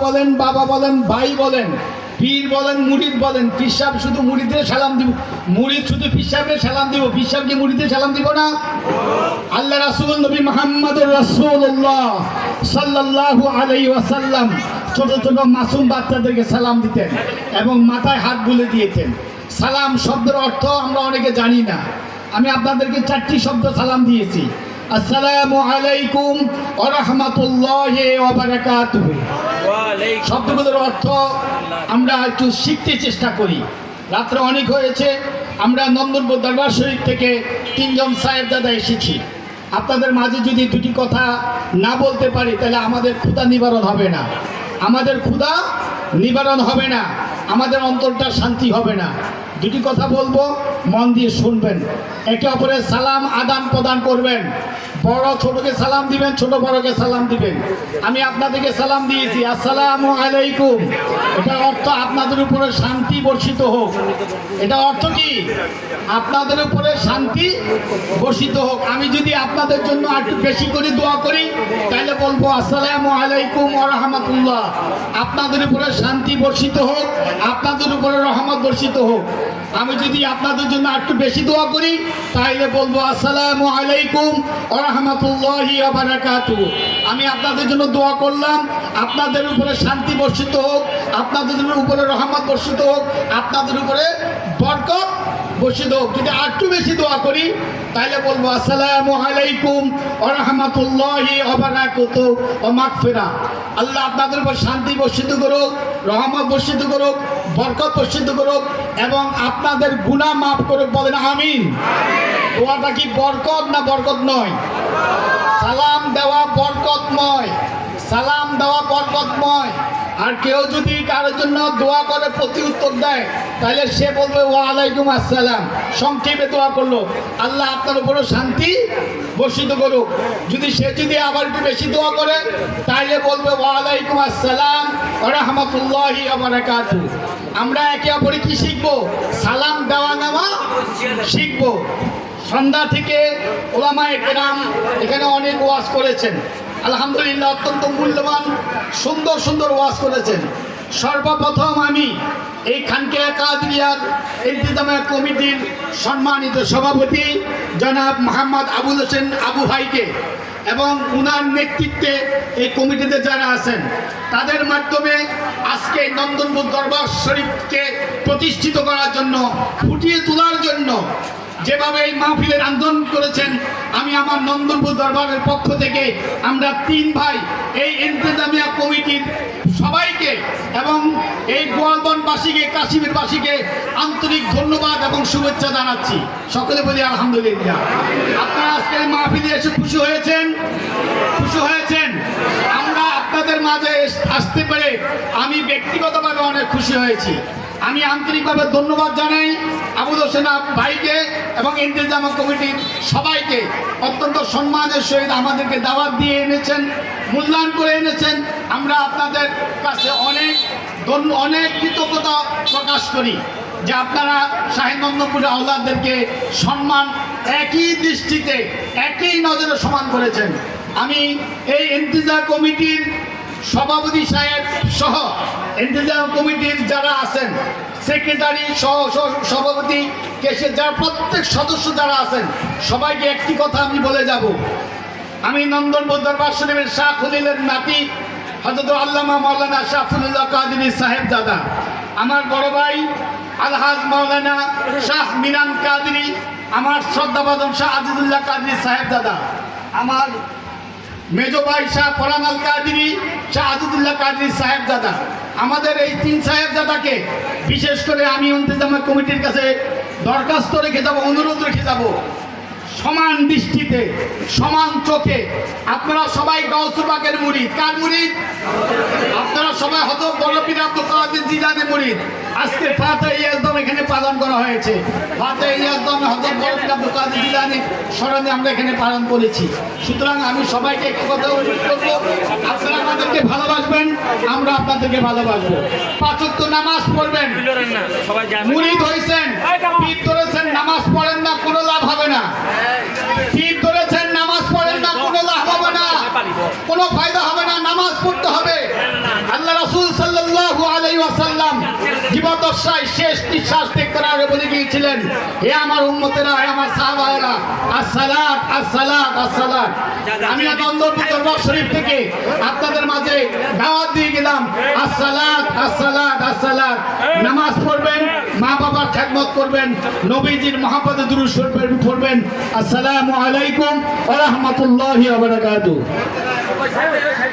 বলেন, বাবা বলেন, ভাই বলেন, পীর বলেন, মুরিদ বলেন। পীর সাহেব শুধু মুরিদের সালাম দিব, মুরিদ শুধু পীর সাহেবের সালাম দিব, পীর সাহেবকে মুরিদের সালাম দিব না। আল্লাহ রাসূল নবী মুহাম্মদুর রাসূলুল্লাহ সাল্লাল্লাহু আলাইহি ওয়াসাল্লাম ছোট ছোট মাসুম বাচ্চাদেরকে সালাম দিতেন এবং মাথায় হাত বুলে দিয়েছেন। সালাম শব্দের অর্থ আমরা অনেকে জানি না। আমি আপনাদেরকে 4টি শব্দ সালাম দিয়েছি। আসসালামু আলাইকুম ওয়া রাহমাতুল্লাহি ওয়া বারাকাতুহু। শব্দগুলোর অর্থ আমরা একটু শিখতে চেষ্টা করি। রাত্রে অনেক হয়েছে, আমরা নন্দনপুর দরবার শরীফ থেকে 3 জন সাহেবজাদা এসেছি। আপনাদের মাঝে যদি 2টি কথা না বলতে পারি তাহলে আমাদের ক্ষুধা নিবারণ হবে না, আমাদের ক্ষুধা নিবারণ হবে না, আমাদের অন্তরটা শান্তি হবে না। 2টি কথা বলবো, মন দিয়ে শুনবেন। একে অপরের সালাম আদান প্রদান করবেন। বড় ছোটকে সালাম দিবেন, ছোট বড়কে সালাম দিবেন। আমি আপনাদেরকে সালাম দিয়েছি, আসসালামু আলাইকুম। এটার অর্থ আপনাদের উপরে শান্তি বর্ষিত হোক। এটা অর্থ কি? আপনাদের উপরে শান্তি বর্ষিত হোক। আমি যদি আপনাদের জন্য একটু বেশি করে দোয়া করি তাহলে বলবো আসসালামু আলাইকুম ওয়া রাহমাতুল্লাহ। আপনাদের উপরে শান্তি বর্ষিত হোক, আপনাদের উপরে রহমত বর্ষিত হোক। আমি যদি আপনাদের জন্য একটু বেশি দোয়া করি তাহলে বলবো আসসালামু আলাইকুম ওয়া রাহমাতুল্লাহি ওয়া বারাকাতুহু। আমি আপনাদের জন্য দোয়া করলাম, আপনাদের উপরে শান্তি বর্ষিত হোক, আপনাদের উপরে রহমত বর্ষিত হোক, আপনাদের উপরে বরকত বর্ষিত হোক। যদি একটু বেশি দোয়া করি তাহলে বলবো আসসালামু আলাইকুম ওয়া রাহমাতুল্লাহি ওয়া বারাকাতুহু ওয়া মাগফিরাহ। আল্লাহ আপনাদের উপর শান্তি বর্ষিত করুক, রহমত বর্ষিত করুক, বরকত বর্ষিত করুক এবং আপনাদের গুনাহ মাফ করুক। বলেন আমিন। দোয়াটা কি বরকত না বরকত নয়? সালাম দেওয়া বরকতময়, সালাম দেওয়া বরকতময়। আর কেউ যদি কারোর জন্য দোয়া করে প্রতি উত্তর দেয় তাহলে সে বলবে ওয়া আলাইকুম আসসালাম, সংক্ষেপে দোয়া করলো। আল্লাহ আপনার উপরে শান্তি বর্ষিত করুক। যদি আবার একটু বেশি দোয়া করে তাহলে বলবে ওয়া আলাইকুম আসসালাম ওয়া রাহমাতুল্লাহি ওয়া বারাকাতুহু। আমরা একে অপরে কি শিখবো? সালাম দেওয়া নেওয়া শিখবো। সন্ধ্যা থেকে ওলামায়ে কেরাম এখানে অনেক ওয়াজ করেছেন, আলহামদুলিল্লাহ অত্যন্ত মূল্যবান সুন্দর সুন্দর ওয়াজ করেছেন। সর্বপ্রথম আমি এই খানকিয়া কাদরিয়ার ইন্তেজামিয়া কমিটির সম্মানিত সভাপতি জনাব মোহাম্মদ আবুল হোসেন আবু ভাইকে এবং উনার নেতৃত্বে এই কমিটিতে যারা আছেন তাদের মাধ্যমে আজকে নন্দনপুর দরবার শরীফকে প্রতিষ্ঠিত করার জন্য, ফুটিয়ে তোলার জন্য যেভাবে এই মাহফিলের আন্দোলন করেছেন, আমি আমার নন্দনপুর দরবারের পক্ষ থেকে আমরা 3 ভাই এই ইন্তেজামিয়া কমিটির সবাইকে এবং এই গোয়ালবনবাসীকে, কাশ্মীরবাসীকে আন্তরিক ধন্যবাদ এবং শুভেচ্ছা জানাচ্ছি। সকলে বলি আলহামদুলিল্লাহ। আপনারা আজকে এই মাহফিলে এসে খুশি হয়েছেন? খুশি হয়েছেন? আমরা আপনাদের মাঝে আসতে পেরে আমি ব্যক্তিগতভাবে অনেক খুশি হয়েছি। আমি আন্তরিকভাবে ধন্যবাদ জানাই আবুল হোসেন ভাইকে এবং ইন্তেজামিয়া কমিটির সবাইকে। অত্যন্ত সম্মানের সহিত আমাদেরকে দাওয়াত দিয়ে এনেছেন, মূল্যায়ন করে এনেছেন। আমরা আপনাদের কাছে অনেক কৃতজ্ঞতা প্রকাশ করি যে আপনারা শাহীন নন্দনপুরের আওলাদদেরকে সম্মান একই দৃষ্টিতে, একই নজরে সমান করেছেন। আমি এই ইন্তেজামিয়া কমিটির সভাপতি সাহেব সহ ইন্তেজামিয়া কমিটির যারা আছেন, সেক্রেটারি সহ সভাপতি কেসে যারা প্রত্যেক সদস্য যারা আছেন সবাইকে একটি কথা আমি বলে যাব। আমি নন্দনপুর দরবার শরীফের শাহ খলিলের নাতি হযরত আল্লামা মাওলানা শাফিউল্লাহ কাদেরী সাহেবজাদা, আমার বড় ভাই আলহাজ মাওলানা শাহ মিরান কাদেরী, আমার শ্রদ্ধাভাজন শাহ আজিজুল্লাহ কাদেরী সাহেবজাদা, আমার মেজো ভাই শাহ ফরহান আল কাদেরী শাহ আজিজুল্লাহ কাদেরী সাহেবজাদা। আমাদের এই 3 সাহেবজাদাকে বিশেষ করে আমি ইন্তেজামিয়া কমিটির কাছে দরখাস্ত রেখে যাব, অনুরোধ রেখে যাব, সমান দৃষ্টিতে, সমান চোখে। আপনারা সবাই গাউসুল পাকের মুরিদ। কার মুরিদ? আপনারা সবাই হযরত বড় পীর আব্দুল কাদের জিলানী মুরিদ। আজকে ফাতিহা ইয়াজদাম এখানে পালন করা হয়েছে। ফাতিহা ইয়াজদাম হযরত বড় পীর আব্দুল কাদের জিলানী স্মরণে আমরা এখানে পালন করেছি। সুতরাং আমি সবাইকে একটি কথা অনুরোধ করব, আপনারা আমাদেরকে ভালোবাসবেন, আমরা আপনাদেরকে ভালোবাসবো। 5 ওয়াক্ত নামাজ পড়বেন। মুরিদ হয়েছেন, পীর ধরেছেন, নামাজ পড়েন না, কোনো লাভ হবে না। পীর ধরেছেন, নামাজ পড়েন না, কোনো লাভ হবে না, কোনো ফায়দা হবে না। নামাজ পড়তে হবে। আল্লাহ রাসূল আলাইহি ওয়াসাল্লাম জীবদ্দশায় শেষ নিঃশ্বাস ত্যাগ করার আগে বলে গিয়েছিলেন, হে আমার উম্মতেরা, হে আমার সাহাবায়েরা, আসসালাত আসসালাত আসসালাত। আমি আনন্দপুর দরবার শরীফ থেকে আপনাদের মাঝে দাওয়াত দিয়ে গেলাম, আসসালাত আসসালাত আসসালাত। নামাজ পড়বেন, মা বাবার খেদমত করবেন, নবীজির মহব্বতে দুরূদ শরীফ পড়বেন। আসসালামু আলাইকুম ওয়া রাহমাতুল্লাহি ওয়া বারাকাতুহু।